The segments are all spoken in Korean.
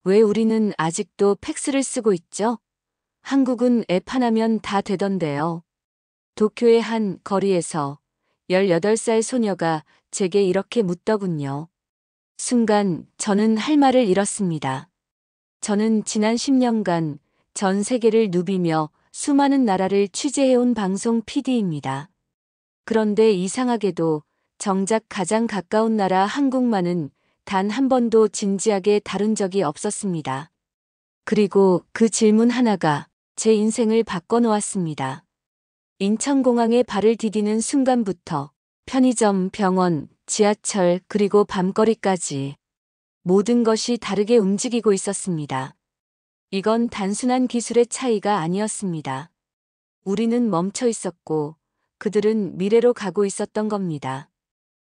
왜 우리는 아직도 팩스를 쓰고 있죠? 한국은 앱 하나면 다 되던데요. 도쿄의 한 거리에서 18살 소녀가 제게 이렇게 묻더군요. 순간 저는 할 말을 잃었습니다. 저는 지난 10년간 전 세계를 누비며 수많은 나라를 취재해온 방송 PD입니다. 그런데 이상하게도 정작 가장 가까운 나라 한국만은 단 한 번도 진지하게 다룬 적이 없었습니다. 그리고 그 질문 하나가 제 인생을 바꿔놓았습니다. 인천공항에 발을 디디는 순간부터 편의점, 병원, 지하철, 그리고 밤거리까지 모든 것이 다르게 움직이고 있었습니다. 이건 단순한 기술의 차이가 아니었습니다. 우리는 멈춰 있었고 그들은 미래로 가고 있었던 겁니다.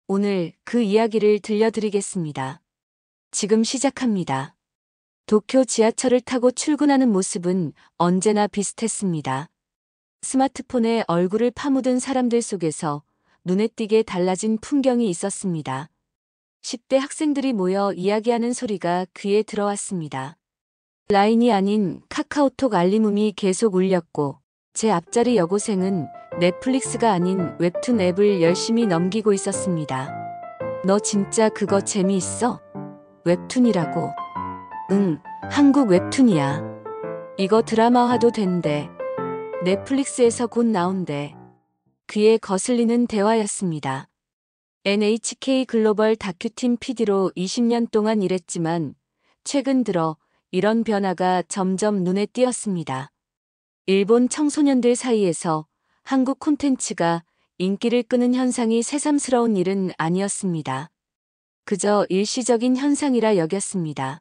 오늘 그 이야기를 들려드리겠습니다. 지금 시작합니다. 도쿄 지하철을 타고 출근하는 모습은 언제나 비슷했습니다. 스마트폰에 얼굴을 파묻은 사람들 속에서 눈에 띄게 달라진 풍경이 있었습니다. 10대 학생들이 모여 이야기하는 소리가 귀에 들어왔습니다. 라인이 아닌 카카오톡 알림음이 계속 울렸고 제 앞자리 여고생은 넷플릭스가 아닌 웹툰 앱을 열심히 넘기고 있었습니다. 너 진짜 그거 재미있어? 웹툰이라고. 응, 한국 웹툰이야. 이거 드라마화도 된대. 넷플릭스에서 곧 나온대. 귀에 거슬리는 대화였습니다. NHK 글로벌 다큐팀 PD로 20년 동안 일했지만 최근 들어 이런 변화가 점점 눈에 띄었습니다. 일본 청소년들 사이에서 한국 콘텐츠가 인기를 끄는 현상이 새삼스러운 일은 아니었습니다. 그저 일시적인 현상이라 여겼습니다.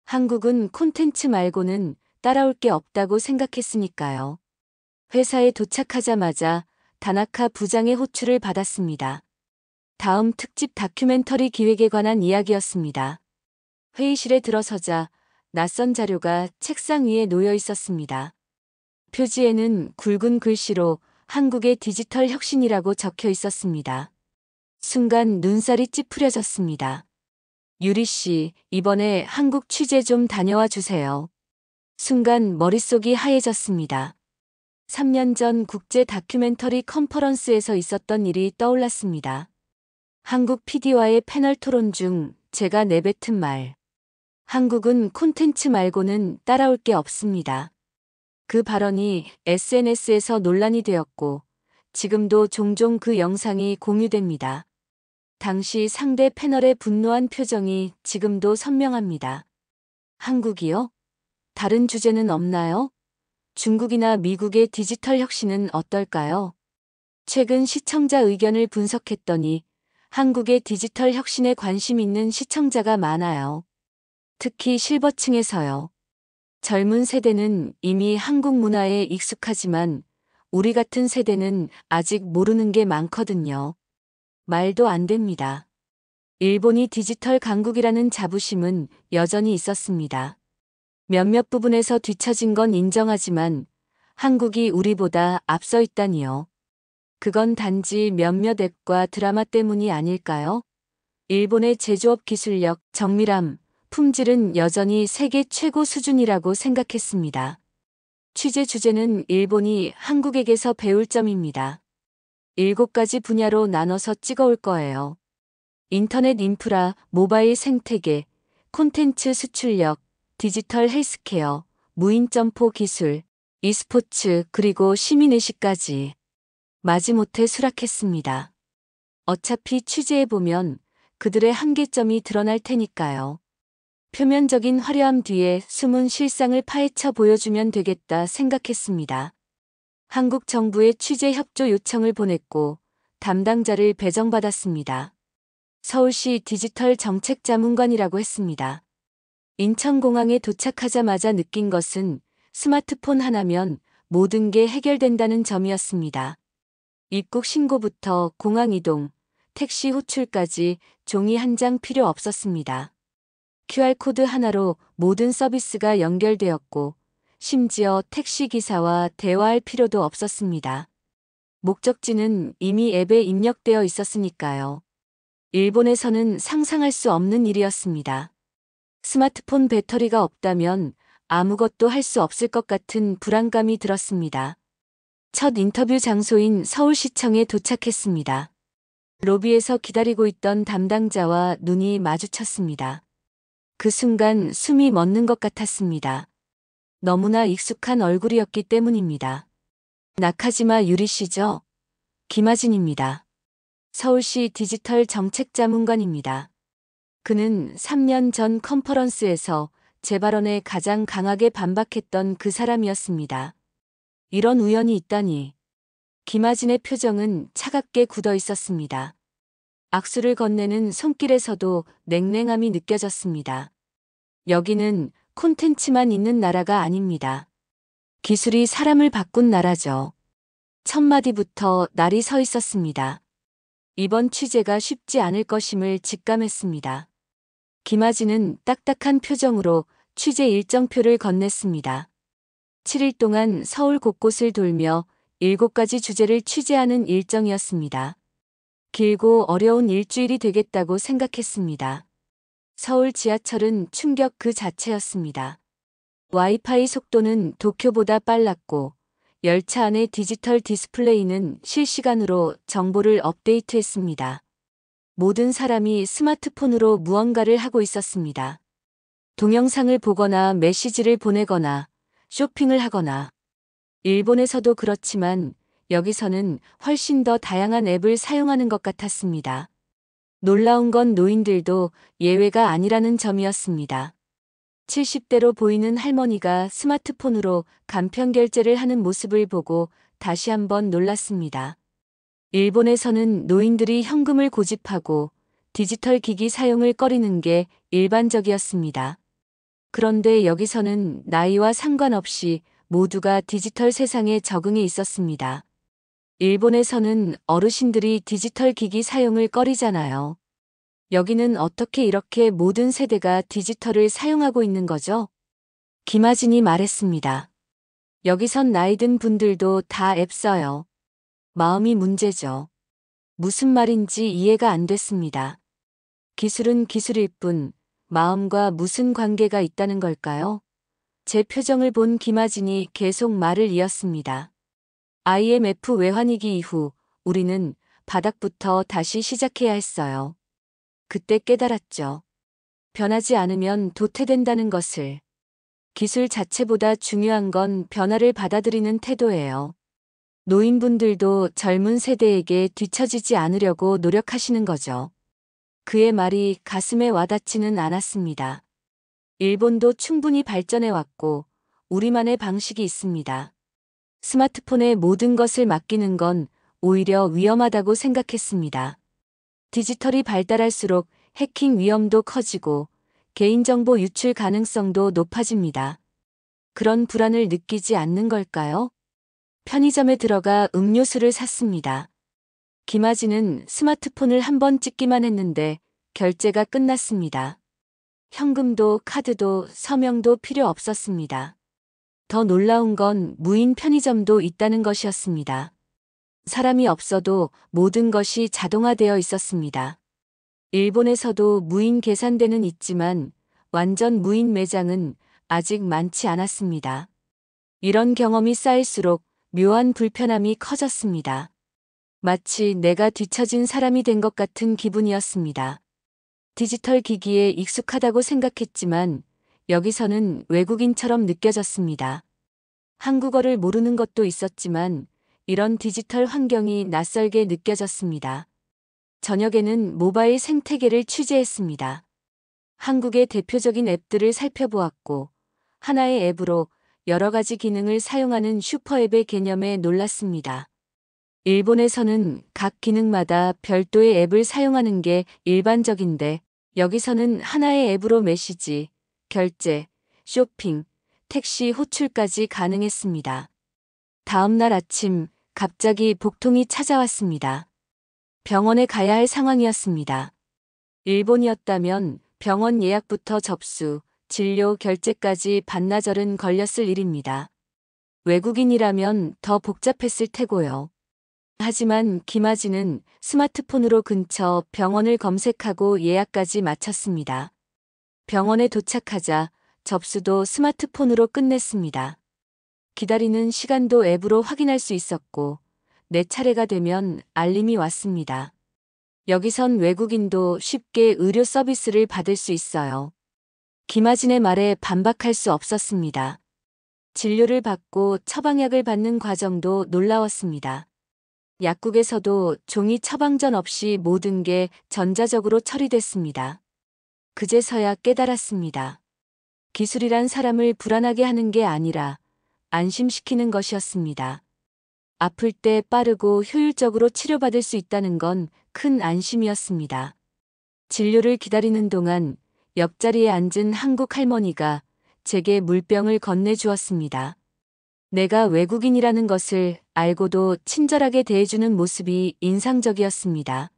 한국은 콘텐츠 말고는 따라올 게 없다고 생각했으니까요. 회사에 도착하자마자 다나카 부장의 호출을 받았습니다. 다음 특집 다큐멘터리 기획에 관한 이야기였습니다. 회의실에 들어서자 낯선 자료가 책상 위에 놓여 있었습니다. 표지에는 굵은 글씨로 한국의 디지털 혁신이라고 적혀 있었습니다. 순간 눈살이 찌푸려졌습니다. 유리 씨, 이번에 한국 취재 좀 다녀와 주세요. 순간 머릿속이 하얘졌습니다. 3년 전 국제 다큐멘터리 컨퍼런스에서 있었던 일이 떠올랐습니다. 한국 PD와의 패널 토론 중 제가 내뱉은 말. 한국은 콘텐츠 말고는 따라올 게 없습니다. 그 발언이 SNS에서 논란이 되었고 지금도 종종 그 영상이 공유됩니다. 당시 상대 패널의 분노한 표정이 지금도 선명합니다. 한국이요? 다른 주제는 없나요? 중국이나 미국의 디지털 혁신은 어떨까요? 최근 시청자 의견을 분석했더니 한국의 디지털 혁신에 관심 있는 시청자가 많아요. 특히 실버층에서요. 젊은 세대는 이미 한국 문화에 익숙하지만 우리 같은 세대는 아직 모르는 게 많거든요. 말도 안 됩니다. 일본이 디지털 강국이라는 자부심은 여전히 있었습니다. 몇몇 부분에서 뒤처진 건 인정하지만 한국이 우리보다 앞서 있다니요. 그건 단지 몇몇 앱과 드라마 때문이 아닐까요? 일본의 제조업 기술력, 정밀함, 품질은 여전히 세계 최고 수준이라고 생각했습니다. 취재 주제는 일본이 한국에게서 배울 점입니다. 7가지 분야로 나눠서 찍어올 거예요. 인터넷 인프라, 모바일 생태계, 콘텐츠 수출력, 디지털 헬스케어, 무인 점포 기술, e스포츠 그리고 시민의식까지. 마지못해 수락했습니다. 어차피 취재해보면 그들의 한계점이 드러날 테니까요. 표면적인 화려함 뒤에 숨은 실상을 파헤쳐 보여주면 되겠다 생각했습니다. 한국 정부에 취재 협조 요청을 보냈고 담당자를 배정받았습니다. 서울시 디지털 정책 자문관이라고 했습니다. 인천공항에 도착하자마자 느낀 것은 스마트폰 하나면 모든 게 해결된다는 점이었습니다. 입국 신고부터 공항 이동, 택시 호출까지 종이 한 장 필요 없었습니다. QR코드 하나로 모든 서비스가 연결되었고 심지어 택시기사와 대화할 필요도 없었습니다. 목적지는 이미 앱에 입력되어 있었으니까요. 일본에서는 상상할 수 없는 일이었습니다. 스마트폰 배터리가 없다면 아무것도 할 수 없을 것 같은 불안감이 들었습니다. 첫 인터뷰 장소인 서울시청에 도착했습니다. 로비에서 기다리고 있던 담당자와 눈이 마주쳤습니다. 그 순간 숨이 멎는 것 같았습니다. 너무나 익숙한 얼굴이었기 때문입니다. 나카지마 유리 씨죠? 김하진입니다. 서울시 디지털 정책자문관입니다. 그는 3년 전 컨퍼런스에서 제 발언에 가장 강하게 반박했던 그 사람이었습니다. 이런 우연이 있다니. 김하진의 표정은 차갑게 굳어 있었습니다. 악수를 건네는 손길에서도 냉랭함이 느껴졌습니다. 여기는 콘텐츠만 있는 나라가 아닙니다. 기술이 사람을 바꾼 나라죠. 첫 마디부터 날이 서 있었습니다. 이번 취재가 쉽지 않을 것임을 직감했습니다. 김하진은 딱딱한 표정으로 취재 일정표를 건넸습니다. 7일 동안 서울 곳곳을 돌며 7가지 주제를 취재하는 일정이었습니다. 길고 어려운 일주일이 되겠다고 생각했습니다. 서울 지하철은 충격 그 자체였습니다. 와이파이 속도는 도쿄보다 빨랐고 열차 안의 디지털 디스플레이는 실시간으로 정보를 업데이트했습니다. 모든 사람이 스마트폰으로 무언가를 하고 있었습니다. 동영상을 보거나 메시지를 보내거나 쇼핑을 하거나. 일본에서도 그렇지만 여기서는 훨씬 더 다양한 앱을 사용하는 것 같았습니다. 놀라운 건 노인들도 예외가 아니라는 점이었습니다. 70대로 보이는 할머니가 스마트폰으로 간편 결제를 하는 모습을 보고 다시 한번 놀랐습니다. 일본에서는 노인들이 현금을 고집하고 디지털 기기 사용을 꺼리는 게 일반적이었습니다. 그런데 여기서는 나이와 상관없이 모두가 디지털 세상에 적응해 있었습니다. 일본에서는 어르신들이 디지털 기기 사용을 꺼리잖아요. 여기는 어떻게 이렇게 모든 세대가 디지털을 사용하고 있는 거죠? 김하진이 말했습니다. 여기선 나이든 분들도 다 앱 써요. 마음이 문제죠. 무슨 말인지 이해가 안 됐습니다. 기술은 기술일 뿐 마음과 무슨 관계가 있다는 걸까요? 제 표정을 본 김하진이 계속 말을 이었습니다. IMF 외환위기 이후 우리는 바닥부터 다시 시작해야 했어요. 그때 깨달았죠. 변하지 않으면 도태된다는 것을. 기술 자체보다 중요한 건 변화를 받아들이는 태도예요. 노인분들도 젊은 세대에게 뒤처지지 않으려고 노력하시는 거죠. 그의 말이 가슴에 와닿지는 않았습니다. 일본도 충분히 발전해 왔고 우리만의 방식이 있습니다. 스마트폰에 모든 것을 맡기는 건 오히려 위험하다고 생각했습니다. 디지털이 발달할수록 해킹 위험도 커지고 개인정보 유출 가능성도 높아집니다. 그런 불안을 느끼지 않는 걸까요? 편의점에 들어가 음료수를 샀습니다. 김하진은 스마트폰을 한번 찍기만 했는데 결제가 끝났습니다. 현금도 카드도 서명도 필요 없었습니다. 더 놀라운 건 무인 편의점도 있다는 것이었습니다. 사람이 없어도 모든 것이 자동화되어 있었습니다. 일본에서도 무인 계산대는 있지만 완전 무인 매장은 아직 많지 않았습니다. 이런 경험이 쌓일수록 묘한 불편함이 커졌습니다. 마치 내가 뒤처진 사람이 된 것 같은 기분이었습니다. 디지털 기기에 익숙하다고 생각했지만 여기서는 외국인처럼 느껴졌습니다. 한국어를 모르는 것도 있었지만 이런 디지털 환경이 낯설게 느껴졌습니다. 저녁에는 모바일 생태계를 취재했습니다. 한국의 대표적인 앱들을 살펴보았고 하나의 앱으로 여러 가지 기능을 사용하는 슈퍼앱의 개념에 놀랐습니다. 일본에서는 각 기능마다 별도의 앱을 사용하는 게 일반적인데 여기서는 하나의 앱으로 메시지, 결제, 쇼핑, 택시 호출까지 가능했습니다. 다음 날 아침 갑자기 복통이 찾아왔습니다. 병원에 가야 할 상황이었습니다. 일본이었다면 병원 예약부터 접수, 진료 결제까지 반나절은 걸렸을 일입니다. 외국인이라면 더 복잡했을 테고요. 하지만 김하진은 스마트폰으로 근처 병원을 검색하고 예약까지 마쳤습니다. 병원에 도착하자 접수도 스마트폰으로 끝냈습니다. 기다리는 시간도 앱으로 확인할 수 있었고, 내 차례가 되면 알림이 왔습니다. 여기선 외국인도 쉽게 의료 서비스를 받을 수 있어요. 김하진의 말에 반박할 수 없었습니다. 진료를 받고 처방약을 받는 과정도 놀라웠습니다. 약국에서도 종이 처방전 없이 모든 게 전자적으로 처리됐습니다. 그제서야 깨달았습니다. 기술이란 사람을 불안하게 하는 게 아니라 안심시키는 것이었습니다. 아플 때 빠르고 효율적으로 치료받을 수 있다는 건 큰 안심이었습니다. 진료를 기다리는 동안 옆자리에 앉은 한국 할머니가 제게 물병을 건네주었습니다. 내가 외국인이라는 것을 알고도 친절하게 대해주는 모습이 인상적이었습니다.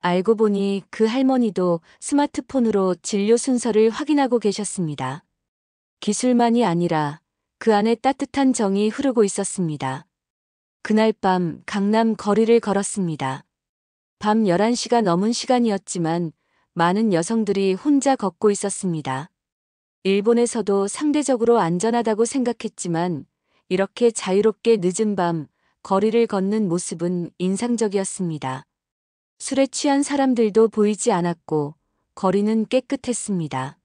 알고 보니 그 할머니도 스마트폰으로 진료 순서를 확인하고 계셨습니다. 기술만이 아니라 그 안에 따뜻한 정이 흐르고 있었습니다. 그날 밤 강남 거리를 걸었습니다. 밤 11시가 넘은 시간이었지만 많은 여성들이 혼자 걷고 있었습니다. 일본에서도 상대적으로 안전하다고 생각했지만 이렇게 자유롭게 늦은 밤 거리를 걷는 모습은 인상적이었습니다. 술에 취한 사람들도 보이지 않았고 거리는 깨끗했습니다.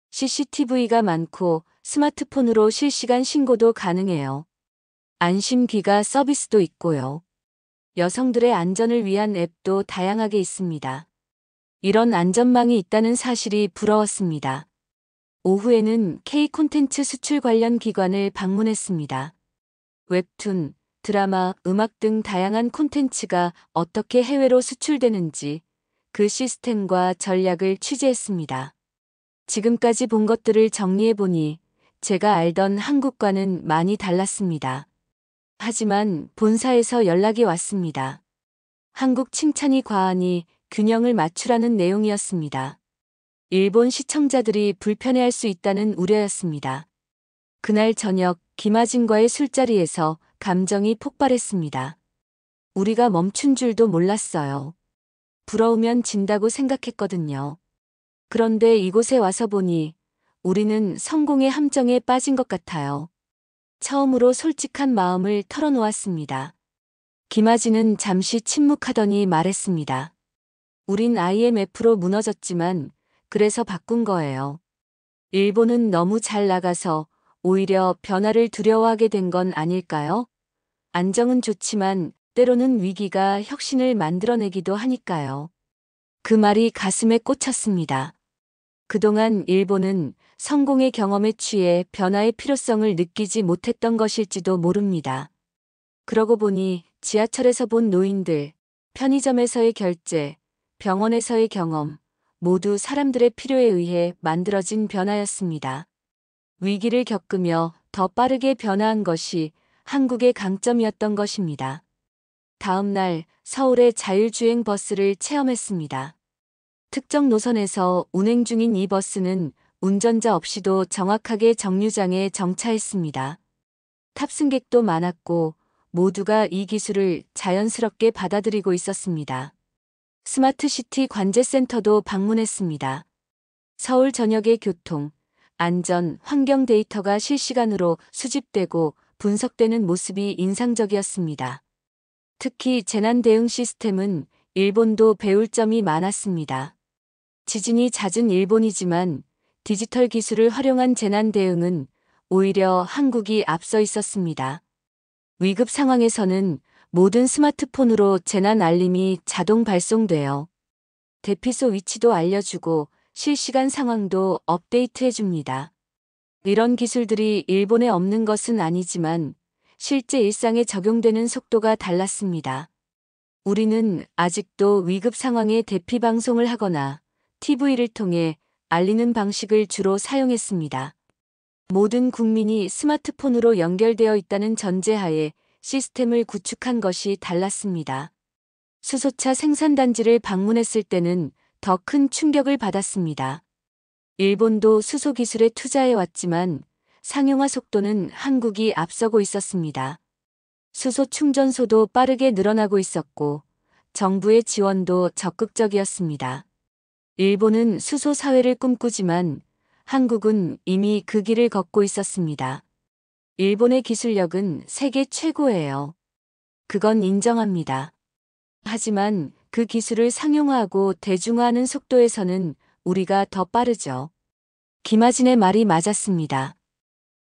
CCTV가 많고 스마트폰으로 실시간 신고도 가능해요. 안심귀가 서비스도 있고요. 여성들의 안전을 위한 앱도 다양하게 있습니다. 이런 안전망이 있다는 사실이 부러웠습니다. 오후에는 K 콘텐츠 수출 관련 기관을 방문했습니다. 웹툰, 드라마, 음악 등 다양한 콘텐츠가 어떻게 해외로 수출되는지 그 시스템과 전략을 취재했습니다. 지금까지 본 것들을 정리해보니 제가 알던 한국과는 많이 달랐습니다. 하지만 본사에서 연락이 왔습니다. 한국 칭찬이 과하니 균형을 맞추라는 내용이었습니다. 일본 시청자들이 불편해할 수 있다는 우려였습니다. 그날 저녁 김하진과의 술자리에서 감정이 폭발했습니다. 우리가 멈춘 줄도 몰랐어요. 부러우면 진다고 생각했거든요. 그런데 이곳에 와서 보니 우리는 성공의 함정에 빠진 것 같아요. 처음으로 솔직한 마음을 털어놓았습니다. 김하진은 잠시 침묵하더니 말했습니다. 우린 IMF로 무너졌지만 그래서 바꾼 거예요. 일본은 너무 잘 나가서 오히려 변화를 두려워하게 된 건 아닐까요? 안정은 좋지만 때로는 위기가 혁신을 만들어내기도 하니까요. 그 말이 가슴에 꽂혔습니다. 그동안 일본은 성공의 경험에 취해 변화의 필요성을 느끼지 못했던 것일지도 모릅니다. 그러고 보니 지하철에서 본 노인들, 편의점에서의 결제, 병원에서의 경험, 모두 사람들의 필요에 의해 만들어진 변화였습니다. 위기를 겪으며 더 빠르게 변화한 것이 한국의 강점이었던 것입니다. 다음 날 서울의 자율주행 버스를 체험했습니다. 특정 노선에서 운행 중인 이 버스는 운전자 없이도 정확하게 정류장에 정차했습니다. 탑승객도 많았고 모두가 이 기술을 자연스럽게 받아들이고 있었습니다. 스마트시티 관제센터도 방문했습니다. 서울 전역의 교통, 안전, 환경 데이터가 실시간으로 수집되고 분석되는 모습이 인상적이었습니다. 특히 재난 대응 시스템은 일본도 배울 점이 많았습니다. 지진이 잦은 일본이지만 디지털 기술을 활용한 재난 대응은 오히려 한국이 앞서 있었습니다. 위급 상황에서는 모든 스마트폰으로 재난 알림이 자동 발송되어 대피소 위치도 알려주고 실시간 상황도 업데이트해줍니다. 이런 기술들이 일본에 없는 것은 아니지만 실제 일상에 적용되는 속도가 달랐습니다. 우리는 아직도 위급 상황에 대피 방송을 하거나 TV를 통해 알리는 방식을 주로 사용했습니다. 모든 국민이 스마트폰으로 연결되어 있다는 전제하에 시스템을 구축한 것이 달랐습니다. 수소차 생산단지를 방문했을 때는 더 큰 충격을 받았습니다. 일본도 수소 기술에 투자해왔지만 상용화 속도는 한국이 앞서고 있었습니다. 수소 충전소도 빠르게 늘어나고 있었고 정부의 지원도 적극적이었습니다. 일본은 수소 사회를 꿈꾸지만 한국은 이미 그 길을 걷고 있었습니다. 일본의 기술력은 세계 최고예요. 그건 인정합니다. 하지만 그 기술을 상용화하고 대중화하는 속도에서는 우리가 더 빠르죠. 김하진의 말이 맞았습니다.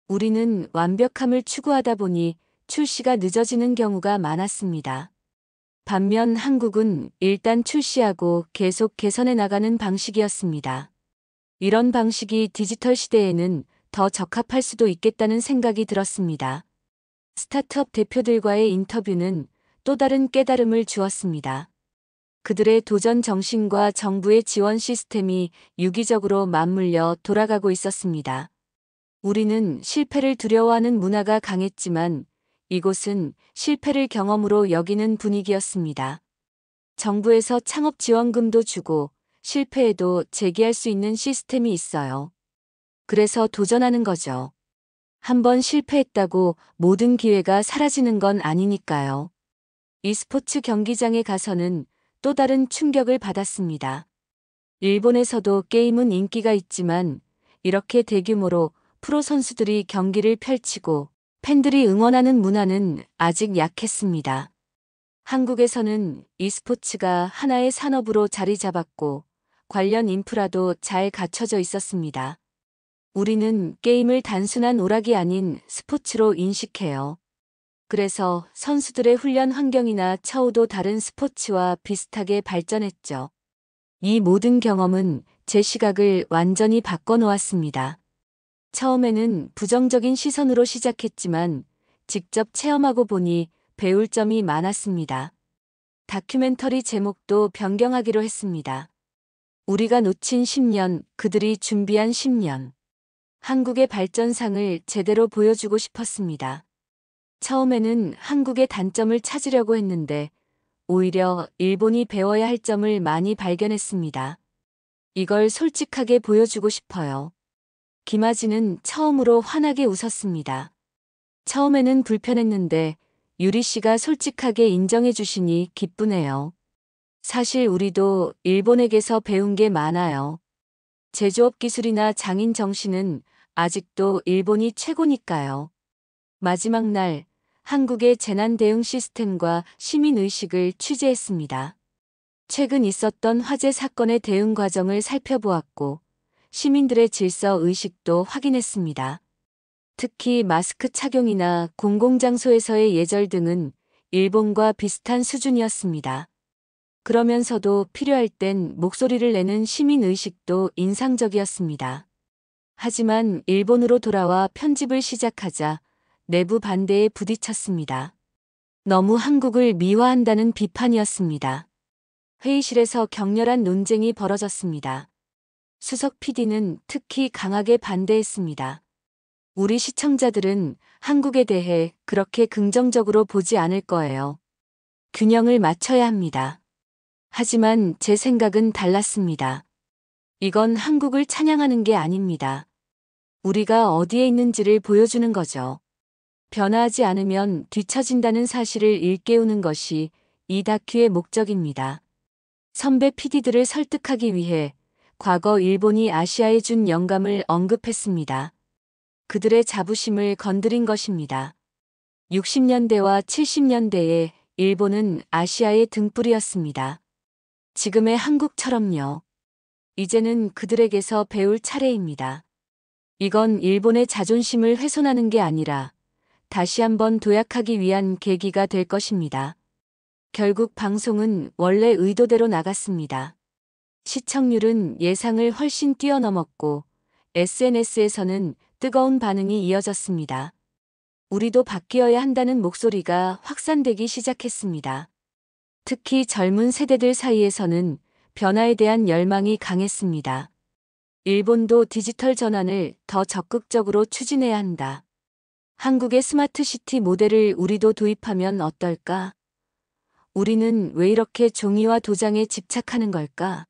우리는 완벽함을 추구하다 보니 출시가 늦어지는 경우가 많았습니다. 반면 한국은 일단 출시하고 계속 개선해 나가는 방식이었습니다. 이런 방식이 디지털 시대에는 더 적합할 수도 있겠다는 생각이 들었습니다. 스타트업 대표들과의 인터뷰는 또 다른 깨달음을 주었습니다. 그들의 도전 정신과 정부의 지원 시스템이 유기적으로 맞물려 돌아가고 있었습니다. 우리는 실패를 두려워하는 문화가 강했지만 이곳은 실패를 경험으로 여기는 분위기였습니다. 정부에서 창업 지원금도 주고 실패해도 재기할 수 있는 시스템이 있어요. 그래서 도전하는 거죠. 한번 실패했다고 모든 기회가 사라지는 건 아니니까요. e스포츠 경기장에 가서는 또 다른 충격을 받았습니다. 일본에서도 게임은 인기가 있지만 이렇게 대규모로 프로 선수들이 경기를 펼치고 팬들이 응원하는 문화는 아직 약했습니다. 한국에서는 e스포츠가 하나의 산업으로 자리 잡았고 관련 인프라도 잘 갖춰져 있었습니다. 우리는 게임을 단순한 오락이 아닌 스포츠로 인식해요. 그래서 선수들의 훈련 환경이나 처우도 다른 스포츠와 비슷하게 발전했죠. 이 모든 경험은 제 시각을 완전히 바꿔놓았습니다. 처음에는 부정적인 시선으로 시작했지만 직접 체험하고 보니 배울 점이 많았습니다. 다큐멘터리 제목도 변경하기로 했습니다. 우리가 놓친 10년, 그들이 준비한 10년. 한국의 발전상을 제대로 보여주고 싶었습니다. 처음에는 한국의 단점을 찾으려고 했는데 오히려 일본이 배워야 할 점을 많이 발견했습니다. 이걸 솔직하게 보여주고 싶어요. 김하진은 처음으로 환하게 웃었습니다. 처음에는 불편했는데 유리 씨가 솔직하게 인정해 주시니 기쁘네요. 사실 우리도 일본에게서 배운 게 많아요. 제조업 기술이나 장인 정신은 아직도 일본이 최고니까요. 마지막 날 한국의 재난 대응 시스템과 시민 의식을 취재했습니다. 최근 있었던 화재 사건의 대응 과정을 살펴보았고 시민들의 질서 의식도 확인했습니다. 특히 마스크 착용이나 공공장소에서의 예절 등은 일본과 비슷한 수준이었습니다. 그러면서도 필요할 땐 목소리를 내는 시민 의식도 인상적이었습니다. 하지만 일본으로 돌아와 편집을 시작하자 내부 반대에 부딪혔습니다. 너무 한국을 미화한다는 비판이었습니다. 회의실에서 격렬한 논쟁이 벌어졌습니다. 수석 PD는 특히 강하게 반대했습니다. 우리 시청자들은 한국에 대해 그렇게 긍정적으로 보지 않을 거예요. 균형을 맞춰야 합니다. 하지만 제 생각은 달랐습니다. 이건 한국을 찬양하는 게 아닙니다. 우리가 어디에 있는지를 보여주는 거죠. 변화하지 않으면 뒤처진다는 사실을 일깨우는 것이 이 다큐의 목적입니다. 선배 PD들을 설득하기 위해 과거 일본이 아시아에 준 영감을 언급했습니다. 그들의 자부심을 건드린 것입니다. 60년대와 70년대에 일본은 아시아의 등불이었습니다. 지금의 한국처럼요. 이제는 그들에게서 배울 차례입니다. 이건 일본의 자존심을 훼손하는 게 아니라 다시 한번 도약하기 위한 계기가 될 것입니다. 결국 방송은 원래 의도대로 나갔습니다. 시청률은 예상을 훨씬 뛰어넘었고 SNS에서는 뜨거운 반응이 이어졌습니다. 우리도 바뀌어야 한다는 목소리가 확산되기 시작했습니다. 특히 젊은 세대들 사이에서는 변화에 대한 열망이 강했습니다. 일본도 디지털 전환을 더 적극적으로 추진해야 한다. 한국의 스마트시티 모델을 우리도 도입하면 어떨까? 우리는 왜 이렇게 종이와 도장에 집착하는 걸까?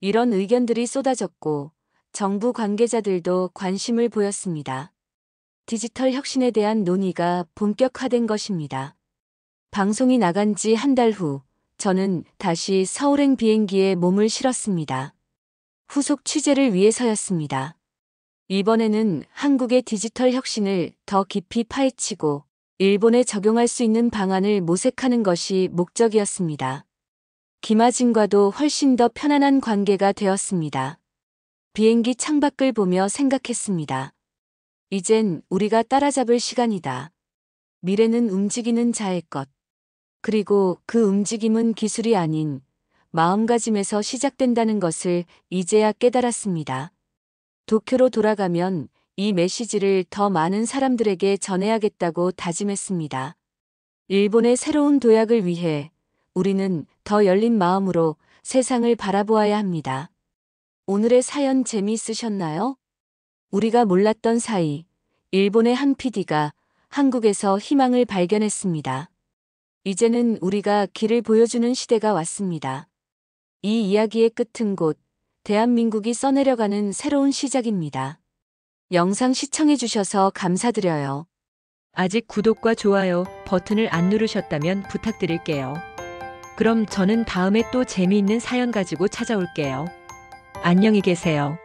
이런 의견들이 쏟아졌고 정부 관계자들도 관심을 보였습니다. 디지털 혁신에 대한 논의가 본격화된 것입니다. 방송이 나간 지 한 달 후 저는 다시 서울행 비행기에 몸을 실었습니다. 후속 취재를 위해서였습니다. 이번에는 한국의 디지털 혁신을 더 깊이 파헤치고 일본에 적용할 수 있는 방안을 모색하는 것이 목적이었습니다. 김아진과도 훨씬 더 편안한 관계가 되었습니다. 비행기 창밖을 보며 생각했습니다. 이젠 우리가 따라잡을 시간이다. 미래는 움직이는 자의 것. 그리고 그 움직임은 기술이 아닌 마음가짐에서 시작된다는 것을 이제야 깨달았습니다. 도쿄로 돌아가면 이 메시지를 더 많은 사람들에게 전해야겠다고 다짐했습니다. 일본의 새로운 도약을 위해 우리는 더 열린 마음으로 세상을 바라보아야 합니다. 오늘의 사연 재미있으셨나요? 우리가 몰랐던 사이 일본의 한 PD가 한국에서 희망을 발견했습니다. 이제는 우리가 길을 보여주는 시대가 왔습니다. 이 이야기의 끝은 곧 대한민국이 써내려가는 새로운 시작입니다. 영상 시청해주셔서 감사드려요. 아직 구독과 좋아요 버튼을 안 누르셨다면 부탁드릴게요. 그럼 저는 다음에 또 재미있는 사연 가지고 찾아올게요. 안녕히 계세요.